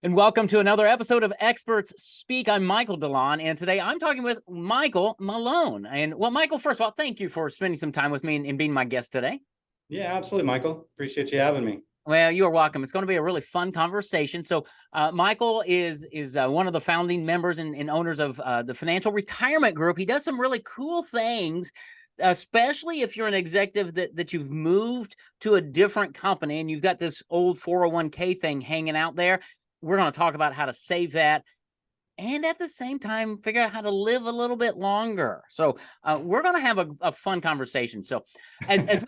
And welcome to another episode of Experts Speak. I'm Michael DeLon, and today I'm talking with Michael Malone. And well, Michael, first of all, thank you for spending some time with me and being my guest today. Yeah, absolutely, Michael. Appreciate you having me. Well, you are welcome. It's going to be a really fun conversation. So, Michael is one of the founding members and owners of the Financial Retirement Group. He does some really cool things, especially if you're an executive that you've moved to a different company and you've got this old 401k thing hanging out there. We're going to talk about how to save that and at the same time figure out how to live a little bit longer. So we're going to have a fun conversation. So as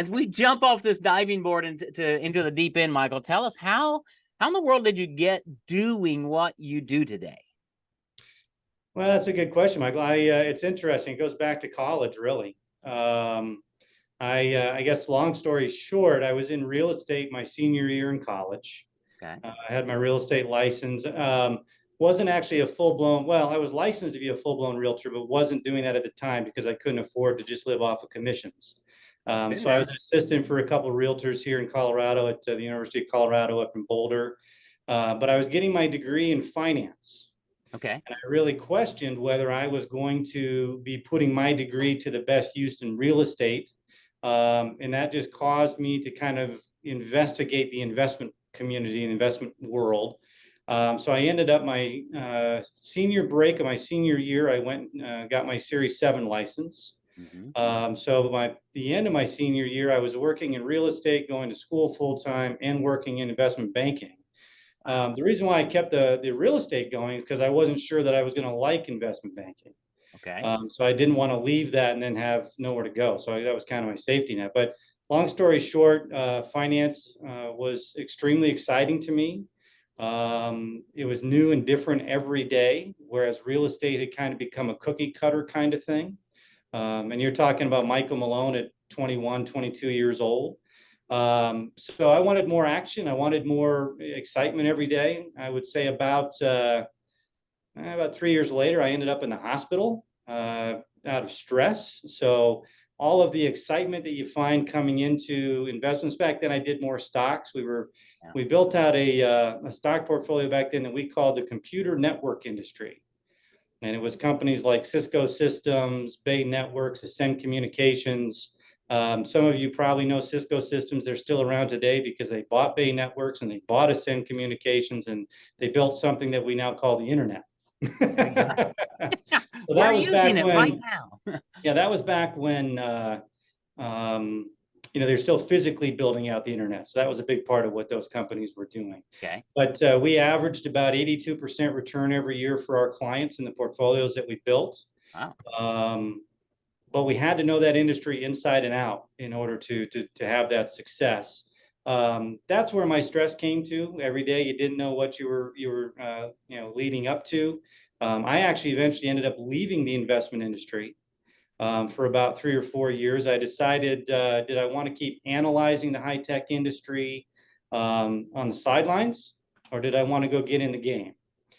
we jump off this diving board into the deep end, Michael, tell us how in the world did you get doing what you do today? Well, that's a good question, Michael. It's interesting. It goes back to college, really. I guess long story short, I was in real estate my senior year in college. Okay. I had my real estate license. Wasn't actually a full-blown, well, I was licensed to be a full-blown realtor, but wasn't doing that at the time because I couldn't afford to just live off of commissions. So I was an assistant for a couple of realtors here in Colorado at the University of Colorado up in Boulder. But I was getting my degree in finance. Okay. And I really questioned whether I was going to be putting my degree to the best use in real estate. And that just caused me to kind of investigate the investment community and investment world. So I ended up my senior break of my senior year, I went got my Series 7 license. Mm-hmm. So by the end of my senior year, I was working in real estate, going to school full time, and working in investment banking. The reason why I kept the real estate going is because I wasn't sure that I was going to like investment banking. Okay. So I didn't want to leave that and then have nowhere to go. So that was kind of my safety net. But long story short, finance was extremely exciting to me. It was new and different every day, whereas real estate had kind of become a cookie cutter kind of thing. And you're talking about Michael Malone at 21, 22 years old. So I wanted more action. I wanted more excitement every day. I would say about 3 years later, I ended up in the hospital out of stress. So all of the excitement that you find coming into investments back then, I did more stocks. We built out a stock portfolio back then that we called the computer network industry. And it was companies like Cisco Systems, Bay Networks, Ascend Communications. Some of you probably know Cisco Systems. They're still around today because they bought Bay Networks and they bought Ascend Communications and they built something that we now call the internet. So that was back when, right now. Yeah, that was back when they're still physically building out the internet. So that was a big part of what those companies were doing. Okay. But we averaged about 82% return every year for our clients in the portfolios that we built. Wow. But we had to know that industry inside and out in order to have that success. That's where my stress came to. Every day you didn't know what you were leading up to. I actually eventually ended up leaving the investment industry. For about 3 or 4 years, I decided, did I want to keep analyzing the high-tech industry on the sidelines, or did I want to go get in the game?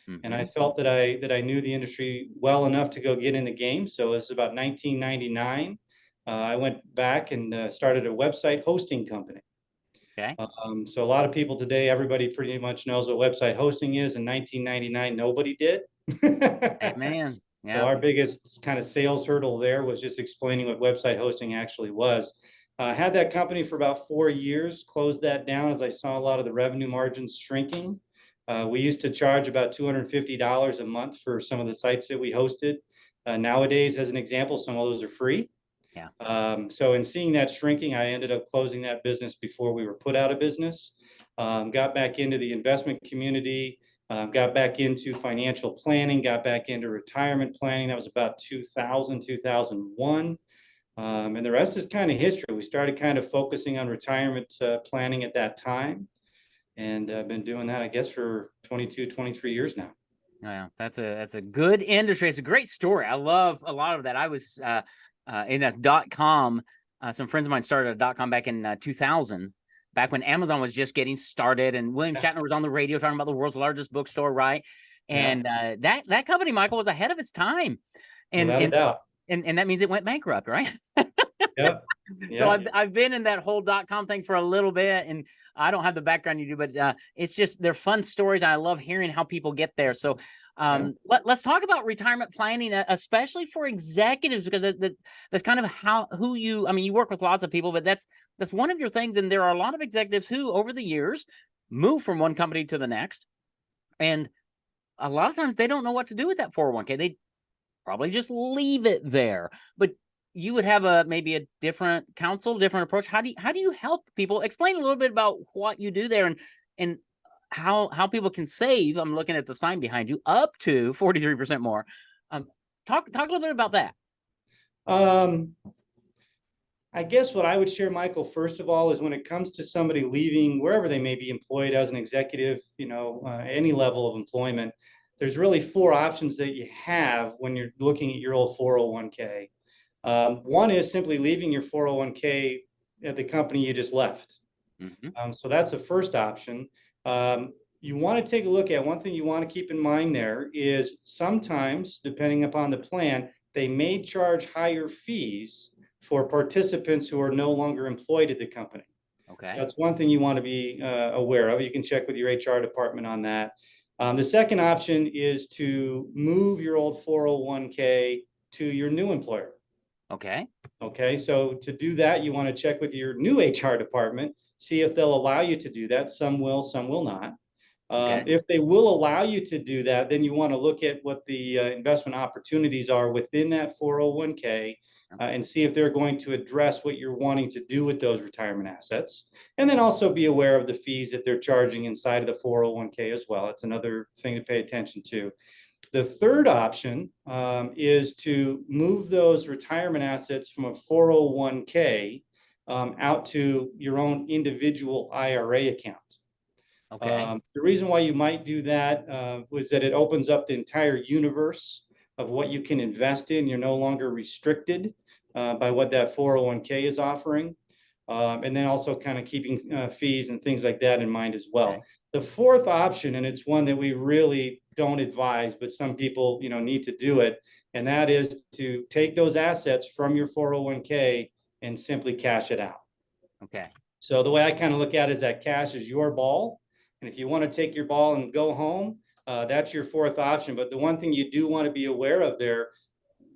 Mm-hmm. And I felt that I knew the industry well enough to go get in the game. So this is about 1999. I went back and started a website hosting company. Okay. So a lot of people today, everybody pretty much knows what website hosting is. In 1999, nobody did. Hey, man. Yeah. So our biggest kind of sales hurdle there was just explaining what website hosting actually was. Had that company for about 4 years, closed that down as I saw a lot of the revenue margins shrinking. We used to charge about $250 a month for some of the sites that we hosted. Nowadays, as an example, some of those are free. Yeah. So in seeing that shrinking, I ended up closing that business before we were put out of business. Got back into the investment community. Got back into financial planning, got back into retirement planning. That was about 2000, 2001. And the rest is kind of history. We started kind of focusing on retirement planning at that time. And I've been doing that, I guess, for 22, 23 years now. Wow, that's a good industry. It's a great story. I love a lot of that. I was in a .com. Some friends of mine started a .com back in 2000. Back when Amazon was just getting started, and William Shatner was on the radio talking about the world's largest bookstore, right? And that company, Michael, was ahead of its time, and without a doubt. And that means it went bankrupt, right? Yep. So Yeah. I've been in that whole .com thing for a little bit, and I don't have the background you do, but it's just they're fun stories. I love hearing how people get there. So Yeah. let's talk about retirement planning, especially for executives, because that's kind of who you. I mean, you work with lots of people, but that's one of your things. And there are a lot of executives who, over the years, move from one company to the next, and a lot of times they don't know what to do with that 401k. They probably just leave it there. But you would have maybe a different counsel, different approach. How do you help people? Explain a little bit about what you do there, and how people can save. I'm looking at the sign behind you, up to 43% more. Talk a little bit about that. Um, I guess what I would share, Michael, first of all, is when it comes to somebody leaving wherever they may be employed as an executive, any level of employment, there's really four options that you have when you're looking at your old 401k. One is simply leaving your 401k at the company you just left. So that's the first option. You want to take a look at one thing you want to keep in mind there is sometimes, depending upon the plan, they may charge higher fees for participants who are no longer employed at the company. Okay. So that's one thing you want to be aware of. You can check with your HR department on that. The second option is to move your old 401k to your new employer. Okay. Okay, so to do that, you want to check with your new HR department, see if they'll allow you to do that. Some will not. Okay. If they will allow you to do that, then you want to look at what the investment opportunities are within that 401k and see if they're going to address what you're wanting to do with those retirement assets. And then also be aware of the fees that they're charging inside of the 401k as well. It's another thing to pay attention to. The third option is to move those retirement assets from a 401k out to your own individual IRA account. Okay. The reason why you might do that was that it opens up the entire universe of what you can invest in. You're no longer restricted by what that 401k is offering. And then also kind of keeping fees and things like that in mind as well. Okay. The fourth option, and it's one that we really don't advise, but some people, need to do it, and that is to take those assets from your 401k and simply cash it out. Okay. So the way I kind of look at it is that cash is your ball. And if you want to take your ball and go home, that's your fourth option. But the one thing you do want to be aware of there,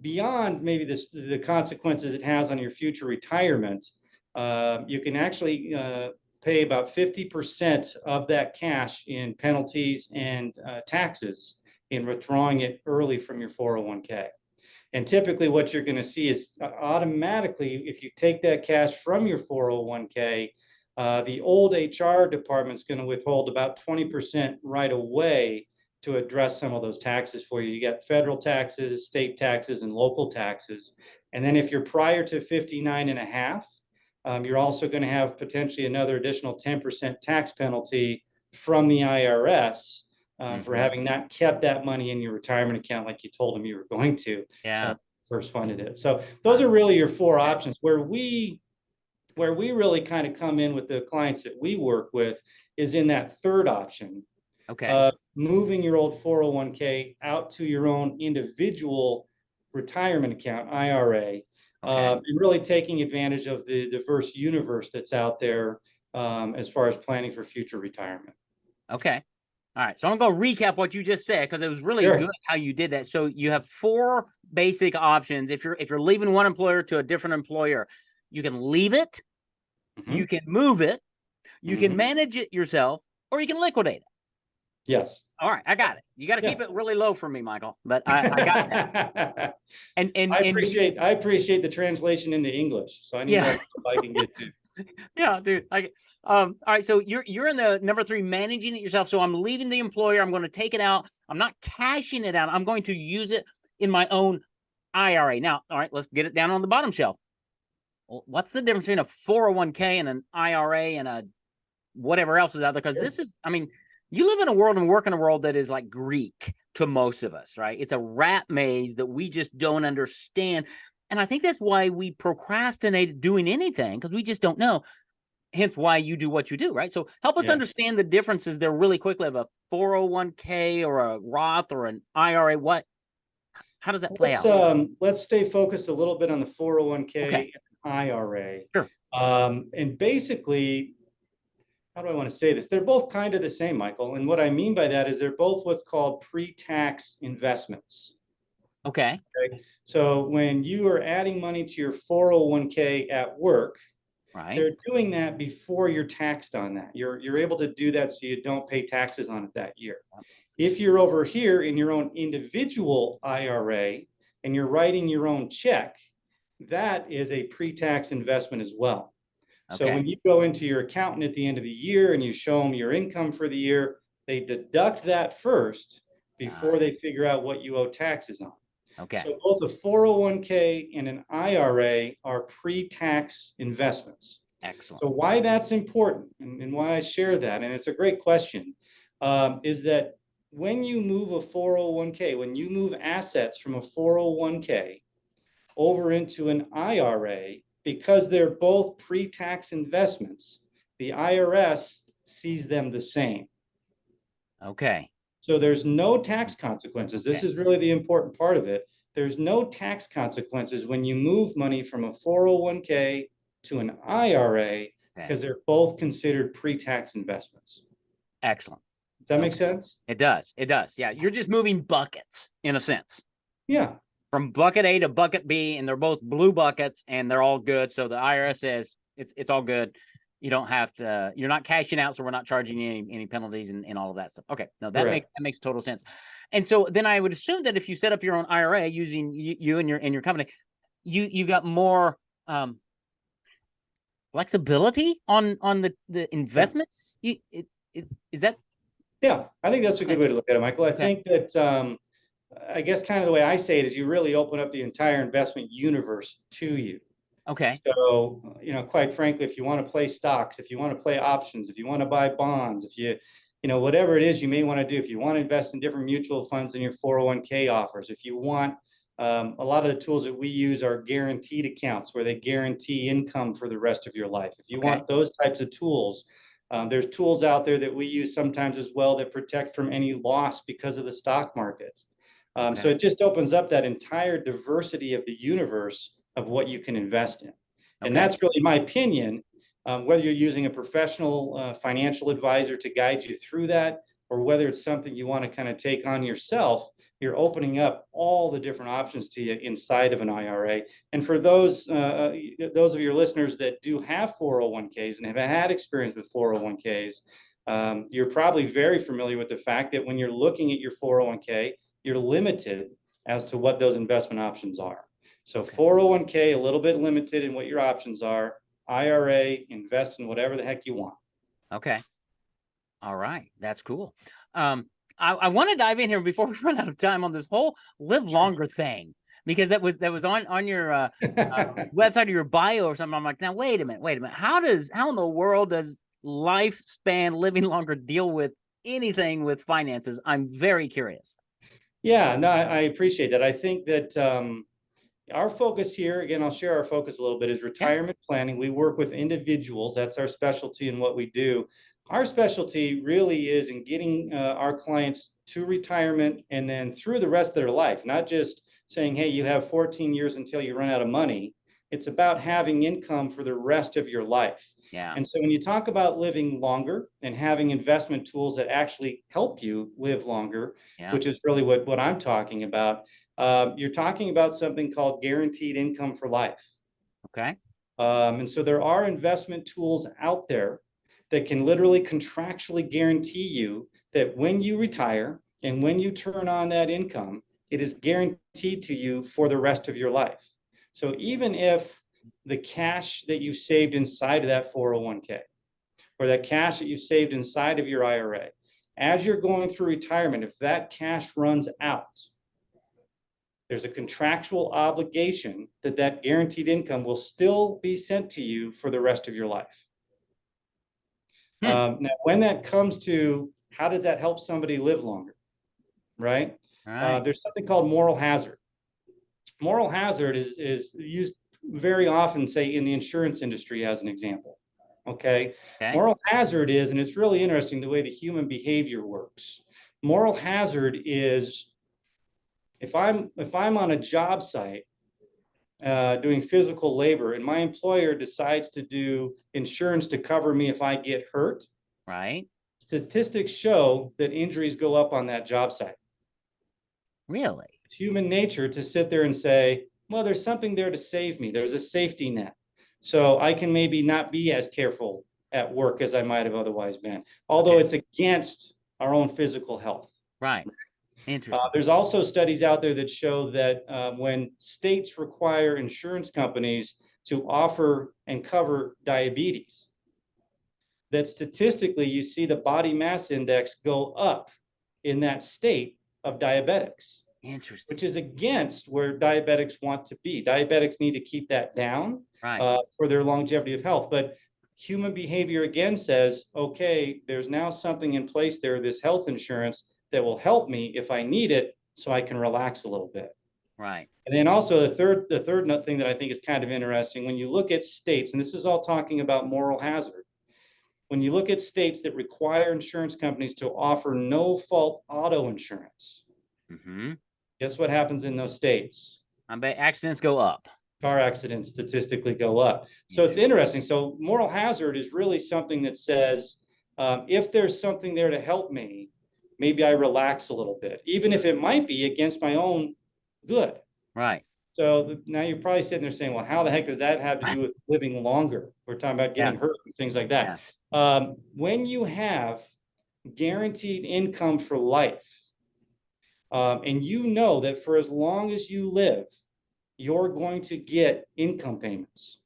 beyond maybe the consequences it has on your future retirement, you can actually pay about 50% of that cash in penalties and taxes in withdrawing it early from your 401k. And typically what you're going to see is automatically, if you take that cash from your 401k, the old HR department is going to withhold about 20% right away to address some of those taxes for you. You got federal taxes, state taxes, and local taxes. And then if you're prior to 59 and a half, you're also going to have potentially another additional 10% tax penalty from the IRS for having not kept that money in your retirement account like you told them you were going to. Yeah. First funded it. So those are really your four options. Where we really kind of come in with the clients that we work with is in that third option. Okay. Moving your old 401k out to your own individual retirement account, IRA, and really taking advantage of the diverse universe that's out there as far as planning for future retirement. Okay. All right. So I'm going to recap what you just said because it was really Sure. good how you did that. So you have four basic options. If you're leaving one employer to a different employer, you can leave it, you can move it, you can manage it yourself, or you can liquidate it. Yes. All right, I got it. You got to keep it really low for me, Michael, but I got that. And I appreciate the translation into English, so I need more I can get to. Yeah, dude. All right. So you're in the number 3, managing it yourself. So I'm leaving the employer. I'm going to take it out. I'm not cashing it out. I'm going to use it in my own IRA. Now, all right, let's get it down on the bottom shelf. Well, what's the difference between a 401k and an IRA and a whatever else is out there? Because this is, I mean, you live in a world and work in a world that is like Greek to most of us, right? It's a rat maze that we just don't understand. And I think that's why we procrastinate doing anything, because we just don't know. Hence why you do what you do, right? So help us understand the differences there really quickly of a 401k or a Roth or an IRA. How does that play out? Let's stay focused a little bit on the 401k. Okay. IRA. Sure. And basically, how do I want to say this? They're both kind of the same, Michael. And what I mean by that is they're both what's called pre-tax investments. Okay. Okay. So when you are adding money to your 401k at work, Right. they're doing that before you're taxed on that. You're able to do that so you don't pay taxes on it that year. If you're over here in your own individual IRA and you're writing your own check, that is a pre-tax investment as well. So Okay. when you go into your accountant at the end of the year and you show them your income for the year, they deduct that first before they figure out what you owe taxes on. Okay. So both a 401k and an IRA are pre-tax investments. Excellent. So why that's important and why I share that, and it's a great question, is that when you move a 401k, when you move assets from a 401k over into an IRA, because they're both pre-tax investments, the IRS sees them the same. Okay. So there's no tax consequences. This Okay. is really the important part of it. There's no tax consequences when you move money from a 401k to an IRA because they're both considered pre-tax investments. Excellent. Does that make sense? It does. It does. Yeah. You're just moving buckets in a sense. Yeah. From bucket A to bucket B, and they're both blue buckets and they're all good. So the IRS says it's all good. You don't have to, you're not cashing out, so we're not charging you any penalties and all of that stuff. Okay. No, that makes total sense. And so then I would assume that if you set up your own IRA using you and your company, you got more flexibility on the investments. Is that? Yeah, I think that's a good way to look at it, Michael. I think that I guess kind of the way I say it is you really open up the entire investment universe to you. Okay. So, quite frankly, if you want to play stocks, if you want to play options, if you want to buy bonds, if whatever it is you may want to do, if you want to invest in different mutual funds than your 401k offers, if you want, a lot of the tools that we use are guaranteed accounts where they guarantee income for the rest of your life. If you want those types of tools, there's tools out there that we use sometimes as well that protect from any loss because of the stock market. So it just opens up that entire diversity of the universe of what you can invest in. And that's really my opinion, whether you're using a professional financial advisor to guide you through that, or whether it's something you want to kind of take on yourself, you're opening up all the different options to you inside of an IRA. And for those of your listeners that do have 401ks and have had experience with 401ks, you're probably very familiar with the fact that when you're looking at your 401k, you're limited as to what those investment options are. So 401k, a little bit limited in what your options are. IRA, invest in whatever the heck you want. Okay. All right. That's cool. I want to dive in here before we run out of time on this whole live longer thing, because that was on your website or your bio or something. I'm like, now wait a minute. How in the world does lifespan living longer deal with anything with finances? I'm very curious. Yeah, no, I appreciate that. I think that our focus here, again, I'll share our focus a little bit, is retirement planning. We work with individuals. That's our specialty in what we do. Our specialty really is in getting our clients to retirement and then through the rest of their life, not just saying, hey, you have 14 years until you run out of money. It's about having income for the rest of your life. Yeah. And so when you talk about living longer and having investment tools that actually help you live longer, which is really what I'm talking about, you're talking about something called guaranteed income for life. Okay. And so there are investment tools out there that can literally contractually guarantee you that when you retire and when you turn on that income, it is guaranteed to you for the rest of your life. So even if the cash that you saved inside of that 401k or that cash that you saved inside of your IRA, as you're going through retirement, if that cash runs out, there's a contractual obligation that that guaranteed income will still be sent to you for the rest of your life. Now, when that comes to how does that help somebody live longer, right? There's something called moral hazard. Moral hazard is used very often, say, in the insurance industry as an example. Okay. Moral hazard is, and it's really interesting the way the human behavior works. Moral hazard is if I'm on a job site doing physical labor, and my employer decides to do insurance to cover me if I get hurt, Right. statistics show that injuries go up on that job site. Really? It's human nature to sit there and say, well, there's something there to save me. There's a safety net. So I can maybe not be as careful at work as I might have otherwise been, although it's against our own physical health. Right. Interesting. There's also studies out there that show that when states require insurance companies to offer and cover diabetes, that statistically you see the body mass index go up in that state of diabetics, Interesting. which is against where diabetics want to be. Diabetics need to keep that down Right. for their longevity of health. But human behavior again says, okay, there's now something in place there, this health insurance that will help me if I need it, so I can relax a little bit. Right. And then also the third thing that I think is kind of interesting, when you look at states, and this is all talking about moral hazard, when you look at states that require insurance companies to offer no fault auto insurance, guess what happens in those states? I bet accidents go up. Car accidents statistically go up. So it's interesting. So moral hazard is really something that says, if there's something there to help me, maybe I relax a little bit, even if it might be against my own good. Right. So now you're probably sitting there saying, well, how the heck does that have to do with living longer? We're talking about getting hurt and things like that. When you have guaranteed income for life, and you know that for as long as you live, you're going to get income payments.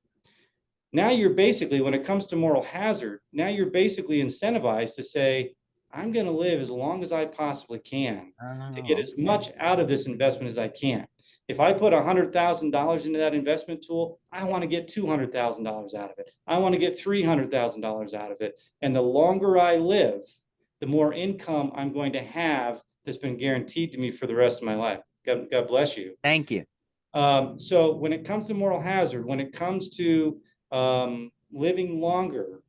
Now you're basically, when it comes to moral hazard, now you're basically incentivized to say, I'm going to live as long as I possibly can to get as much out of this investment as I can. If I put $100,000 into that investment tool, I want to get $200,000 out of it. I want to get $300,000 out of it. And the longer I live, the more income I'm going to have that's been guaranteed to me for the rest of my life. God bless you. Thank you. So when it comes to moral hazard, when it comes to living longer,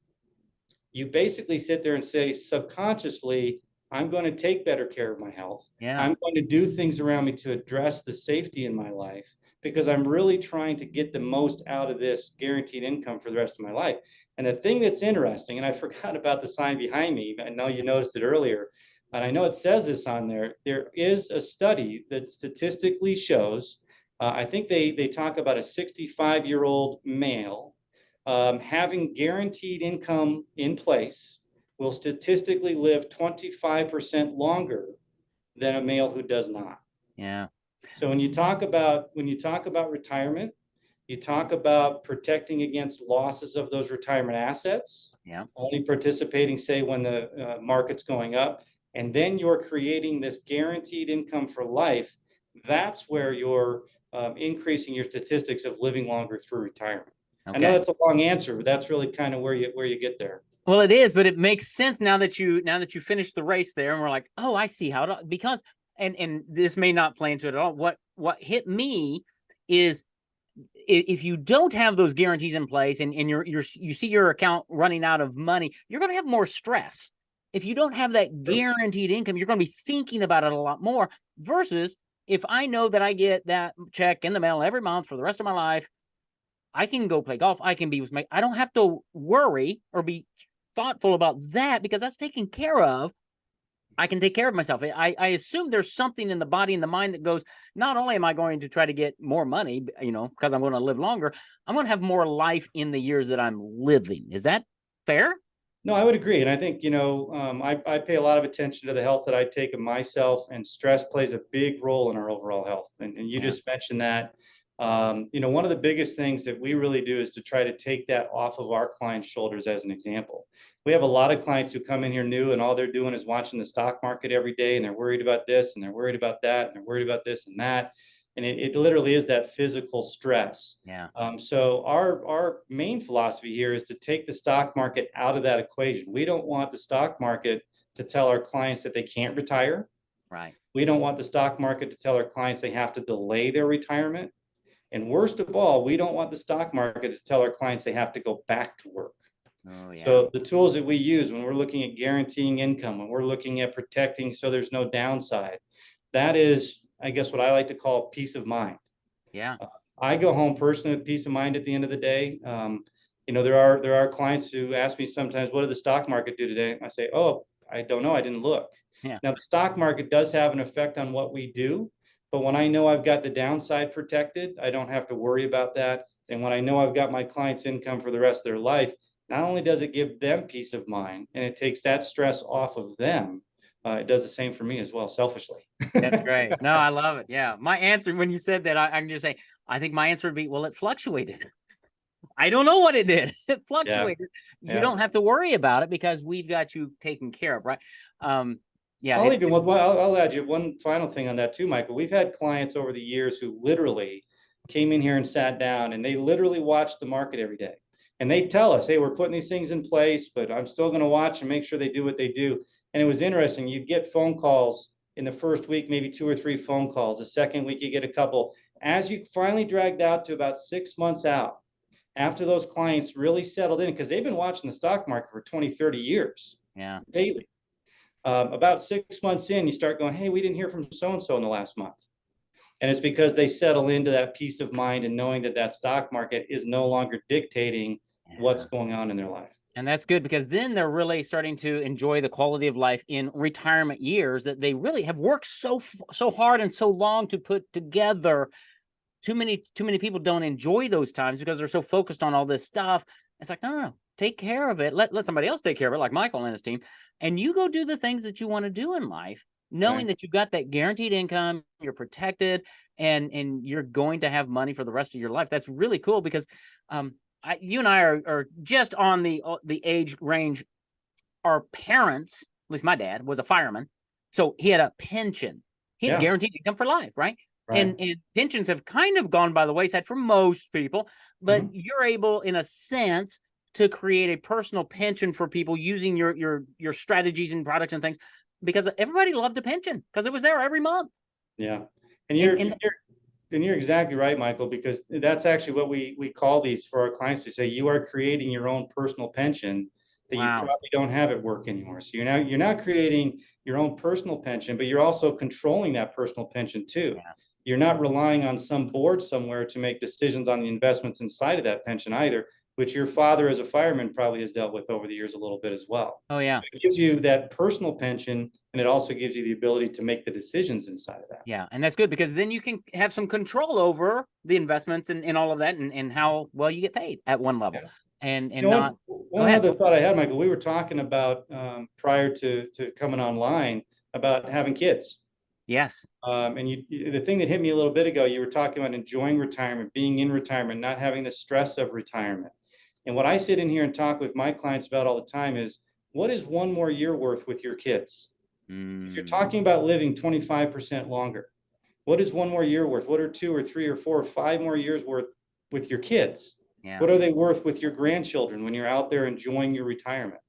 you basically sit there and say, subconsciously, I'm going to take better care of my health. I'm going to do things around me to address the safety in my life, because I'm really trying to get the most out of this guaranteed income for the rest of my life. And the thing that's interesting, and I forgot about the sign behind me, I know you noticed it earlier, and I know it says this on there, there is a study that statistically shows, I think they talk about a 65-year-old male having guaranteed income in place will statistically live 25% longer than a male who does not. Yeah. So when you talk about retirement, you talk about protecting against losses of those retirement assets, only participating, say, when the market's going up, and then you're creating this guaranteed income for life. That's where you're increasing your statistics of living longer through retirement. I know that's a long answer, but that's really kind of where you get there. Well, it is, but it makes sense now that you finished the race there, and we're like, oh, I see how to, because and this may not play into it at all. What hit me is, if you don't have those guarantees in place, and you see your account running out of money, you're going to have more stress. If you don't have that guaranteed income, you're going to be thinking about it a lot more, versus if I know that I get that check in the mail every month for the rest of my life, I can go play golf. I can be with I don't have to worry or be thoughtful about that, because that's taken care of. I can take care of myself. I assume there's something in the body and the mind that goes, not only am I going to try to get more money, because I'm going to live longer, I'm going to have more life in the years that I'm living. Is that fair? No, I would agree. And I think, I pay a lot of attention to the health that I take of myself, and stress plays a big role in our overall health. And you just mentioned that. One of the biggest things that we really do is to try to take that off of our clients' shoulders. As an example, we have a lot of clients who come in here new, and all they're doing is watching the stock market every day, and they're worried about this, and they're worried about that, and they're worried about this and that. And it literally is that physical stress. So our main philosophy here is to take the stock market out of that equation. We don't want the stock market to tell our clients that they can't retire. Right. We don't want the stock market to tell our clients they have to delay their retirement. And worst of all, we don't want the stock market to tell our clients they have to go back to work. So the tools that we use when we're looking at guaranteeing income, when we're looking at protecting so there's no downside, that is, I guess, what I like to call peace of mind. I go home personally with peace of mind at the end of the day. There are clients who ask me sometimes, what did the stock market do today? I say, oh, I don't know. I didn't look. Yeah, Now, the stock market does have an effect on what we do, but when I know I've got the downside protected, I don't have to worry about that. And when I know I've got my client's income for the rest of their life, not only does it give them peace of mind and it takes that stress off of them, it does the same for me as well, selfishly. that's great. No, I love it. Yeah. My answer when you said that, I can just say, I think my answer would be, well, it fluctuated. I don't know what it did. It Yeah, fluctuated. You yeah. don't have to worry about it because we've got you taken care of, right? Yeah, I'll even, well, I'll add you one final thing on that too, Michael. We've had clients over the years who literally came in here and sat down and they literally watched the market every day. And they tell us, hey, we're putting these things in place, but I'm still going to watch and make sure they do what they do. And it was interesting. You'd get phone calls in the first week, maybe 2 or 3 phone calls. The second week, you get a couple. As you finally dragged out to about 6 months out, after those clients really settled in, because they've been watching the stock market for 20, 30 years yeah. daily. About 6 months in, you start going, hey, we didn't hear from so-and-so in the last month. And it's because they settle into that peace of mind and knowing that that stock market is no longer dictating what's going on in their life. And that's good because then they're really starting to enjoy the quality of life in retirement years that they really have worked so hard and so long to put together. Too many people don't enjoy those times because they're so focused on all this stuff. It's like, no, take care of it. Let somebody else take care of it, like Michael and his team. And you go do the things that you want to do in life, knowing that you've got that guaranteed income, you're protected, and you're going to have money for the rest of your life. That's really cool because you and I are just on the age range. Our parents, at least my dad, was a fireman, so he had a pension. He had Yeah, guaranteed income for life, right? right. And pensions have kind of gone by the wayside for most people, but Mhm. you're able, in a sense, to create a personal pension for people using your strategies and products and things, because everybody loved a pension because it was there every month. Yeah. And And you're exactly right, Michael, because that's actually what we call these for our clients. We say you are creating your own personal pension that you wow, probably don't have at work anymore. So you're not creating your own personal pension, but you're also controlling that personal pension too. yeah, You're not relying on some board somewhere to make decisions on the investments inside of that pension either, which your father as a fireman probably has dealt with over the years a little bit as well. oh yeah. So it gives you that personal pension, and it also gives you the ability to make the decisions inside of that. Yeah, and that's good because then you can have some control over the investments and all of that and how well you get paid at one level. Yeah. And You know, not go one ahead. other thought I had, Michael, we were talking about prior to coming online about having kids. Yes. The thing that hit me a little bit ago, you were talking about enjoying retirement, being in retirement, not having the stress of retirement. And what I sit in here and talk with my clients about all the time is, what is one more year worth with your kids? If you're Mm, talking about living 25% longer, what is one more year worth? What are 2 or 3 or 4 or 5 more years worth with your kids? yeah. What are they worth with your grandchildren when you're out there enjoying your retirement?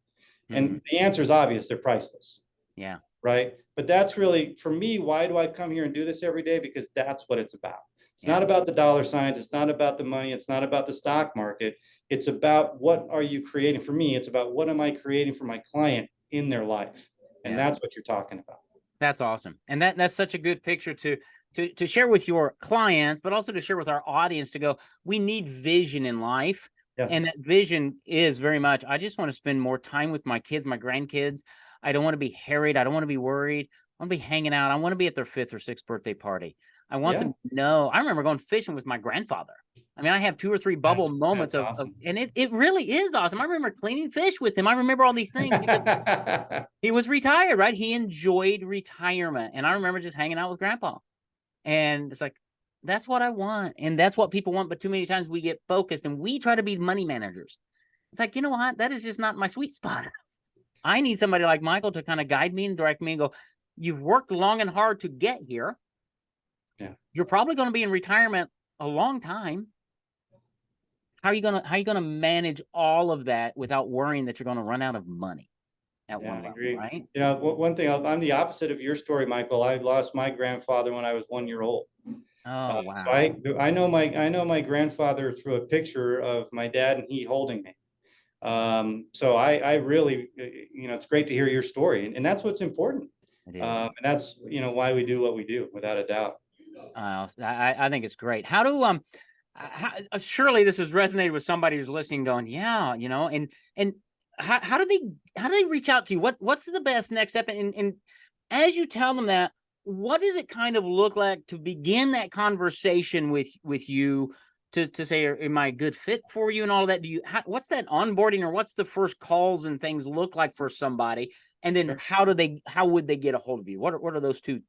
Mm, And the answer is obvious, they're priceless, yeah. right? But that's really, for me, why do I come here and do this every day? Because that's what it's about. It's Yeah. not about the dollar signs. It's not about the money. It's not about the stock market. It's about what are you creating for me? It's about what am I creating for my client in their life? And Yeah. that's what you're talking about. That's awesome. And that's such a good picture to share with your clients, but also to share with our audience to go, we need vision in life. And Yes. that vision is very much, I just want to spend more time with my kids, my grandkids. I don't want to be harried. I don't want to be worried. I want to be hanging out. I want to be at their 5th or 6th birthday party. I want Yeah. them to know. I remember going fishing with my grandfather. I mean, I have 2 or 3 bubble moments That's of awesome. and it really is awesome. I remember cleaning fish with him. I remember all these things because he was retired, right? He enjoyed retirement. And I remember just hanging out with grandpa. And it's like, that's what I want. And that's what people want. But too many times we get focused and we try to be money managers. It's like, you know what? That is just not my sweet spot. I need somebody like Michael to kind of guide me and direct me and go, you've worked long and hard to get here. Yeah. You're probably going to be in retirement a long time. How are you gonna manage all of that without worrying that you're going to run out of money at Yeah, one I level, agree. right? You know, one thing, I'm the opposite of your story, Michael. I lost my grandfather when I was 1 year old. Oh, So wow. I know my grandfather through a picture of my dad and he holding me. So I really, it's great to hear your story, and that's what's important. It is. And that's, why we do what we do, without a doubt. I think it's great. How do surely this has resonated with somebody who's listening, going, yeah, and how do they reach out to you? What's the best next step? And as you tell them that, what does it kind of look like to begin that conversation with you to say, am I a good fit for you and all of that? What's that onboarding, or what's the first calls and things look like for somebody? And then Sure. how would they get a hold of you? What are those two?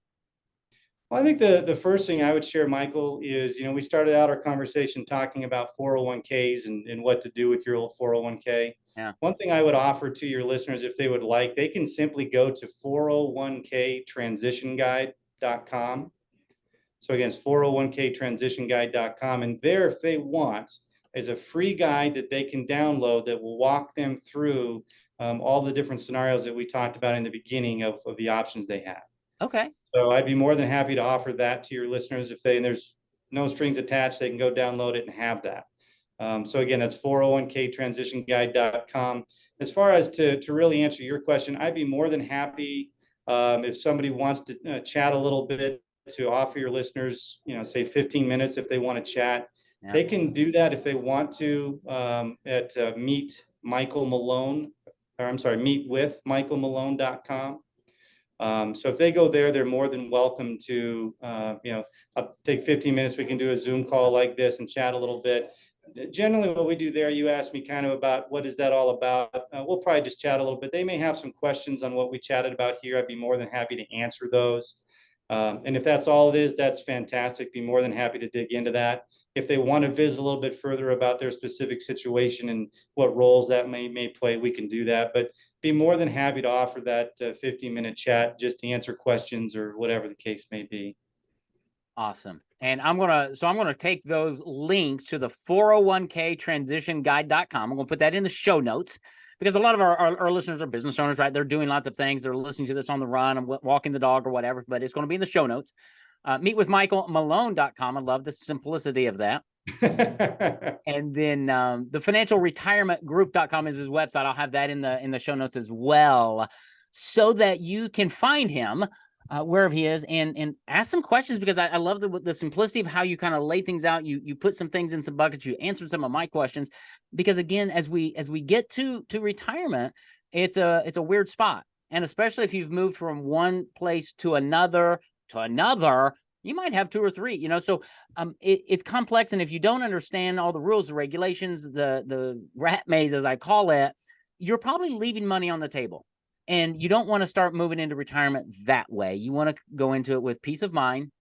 Well, I think the first thing I would share, Michael, is, we started out our conversation talking about 401ks and what to do with your old 401k. Yeah. One thing I would offer to your listeners, if they would like, they can simply go to 401ktransitionguide.com. So again, it's 401ktransitionguide.com. And there, if they want, is a free guide that they can download that will walk them through all the different scenarios that we talked about in the beginning of the options they have. Okay. So I'd be more than happy to offer that to your listeners. And there's no strings attached, they can go download it and have that. So again, that's 401ktransitionguide.com. As far as to really answer your question, I'd be more than happy if somebody wants to chat a little bit, to offer your listeners, say 15 minutes if they want to chat. Yeah. They can do that if they want to at Meet Michael Malone, or I'm sorry, meetwithmichaelmalone.com. So if they go there, they're more than welcome to, I'll take 15 minutes. We can do a Zoom call like this and chat a little bit. Generally, what we do there, you asked me kind of about what is that all about. We'll probably just chat a little bit. They may have some questions on what we chatted about here. I'd be more than happy to answer those. And if that's all it is, that's fantastic. Be more than happy to dig into that. If they want to visit a little bit further about their specific situation and what roles that may play, we can do that. But be more than happy to offer that 15-minute chat just to answer questions or whatever the case may be. Awesome. And I'm going to take those links to the 401ktransitionguide.com. I'm going to put that in the show notes, because a lot of our listeners are business owners, right? They're doing lots of things. They're listening to this on the run and walking the dog or whatever, but it's going to be in the show notes. Meetwithmichaelmalone.com. I love the simplicity of that. And then the financialretirementgroup.com is his website. I'll have that in the show notes as well, so that you can find him wherever he is and ask some questions, because I love the simplicity of how you kind of lay things out. You put some things in some buckets. You answered some of my questions, because again, as we get to retirement, it's a weird spot, and especially if you've moved from one place to another, you might have two or three, so it's complex. And if you don't understand all the rules, the regulations, the rat maze, as I call it, you're probably leaving money on the table. And you don't want to start moving into retirement that way. You want to go into it with peace of mind,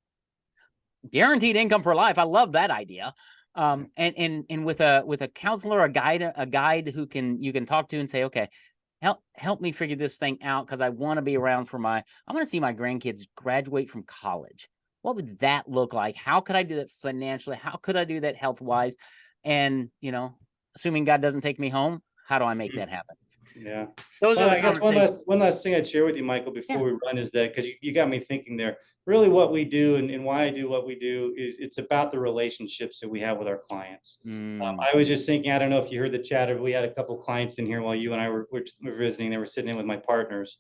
guaranteed income for life. I love that idea. And with a counselor, a guide who you can talk to and say, okay, help me figure this thing out, because I want to be around I want to see my grandkids graduate from college. What would that look like? How could I do that financially? How could I do that health-wise? And, assuming God doesn't take me home, how do I make that happen? Yeah. Those Well, are the I guess conversations. one last thing I'd share with you, Michael, before we run, is that, because you got me thinking there, really what we do and why I do what we do is it's about the relationships that we have with our clients. I was just thinking, I don't know if you heard the chatter, we had a couple of clients in here while you and I were visiting. They were sitting in with my partners.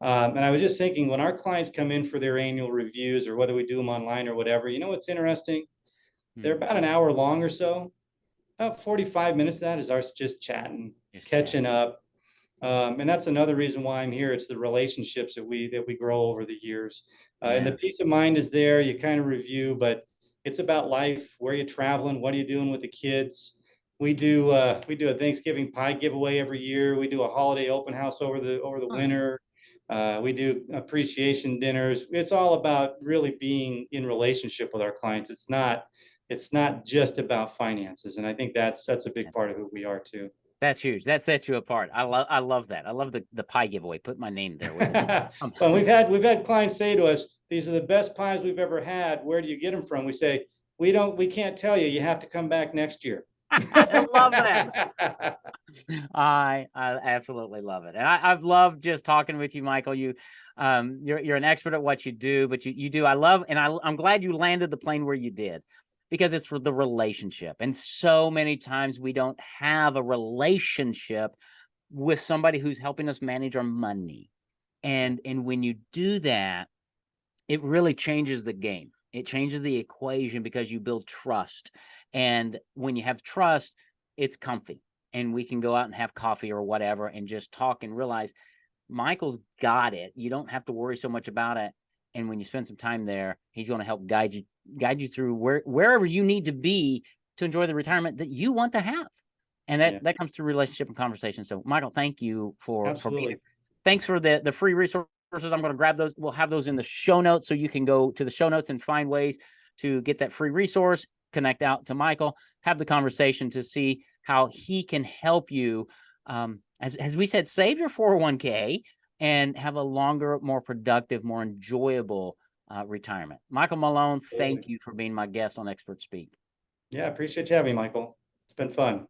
And I was just thinking, when our clients come in for their annual reviews, or whether we do them online or whatever, what's interesting? They're about an hour long or so. About 45 minutes of that is ours just chatting, catching up. And that's another reason why I'm here. It's the relationships that we grow over the years. And the peace of mind is there. You kind of review, but it's about life. Where are you traveling? What are you doing with the kids? We do a Thanksgiving pie giveaway every year. We do a holiday open house over the winter. We do appreciation dinners. It's all about really being in relationship with our clients. It's not just about finances. And I think that's a big part of who we are too. That's huge. That sets you apart. I love that. I love the pie giveaway. Put my name there with it. Well, we've had clients say to us, these are the best pies we've ever had. Where do you get them from? We say, we can't tell you. You have to come back next year. I love that. I absolutely love it. And I've loved just talking with you, Michael. You're an expert at what you do, but you do. I'm glad you landed the plane where you did, because it's for the relationship. And so many times we don't have a relationship with somebody who's helping us manage our money. And when you do that, it really changes the game. It changes the equation because you build trust. And when you have trust, it's comfy. And we can go out and have coffee or whatever and just talk and realize Michael's got it. You don't have to worry so much about it. And when you spend some time there, he's going to help guide you through wherever you need to be to enjoy the retirement that you want to have. And that comes through relationship and conversation. So Michael, thank you for being here. Thanks for the free resources. I'm going to grab those. We'll have those in the show notes so you can go to the show notes and find ways to get that free resource, connect out to Michael, have the conversation to see how he can help you. As we said, save your 401k and have a longer, more productive, more enjoyable retirement. Michael Malone, thank you for being my guest on Expert Speak. Yeah, I appreciate you having me, Michael. It's been fun.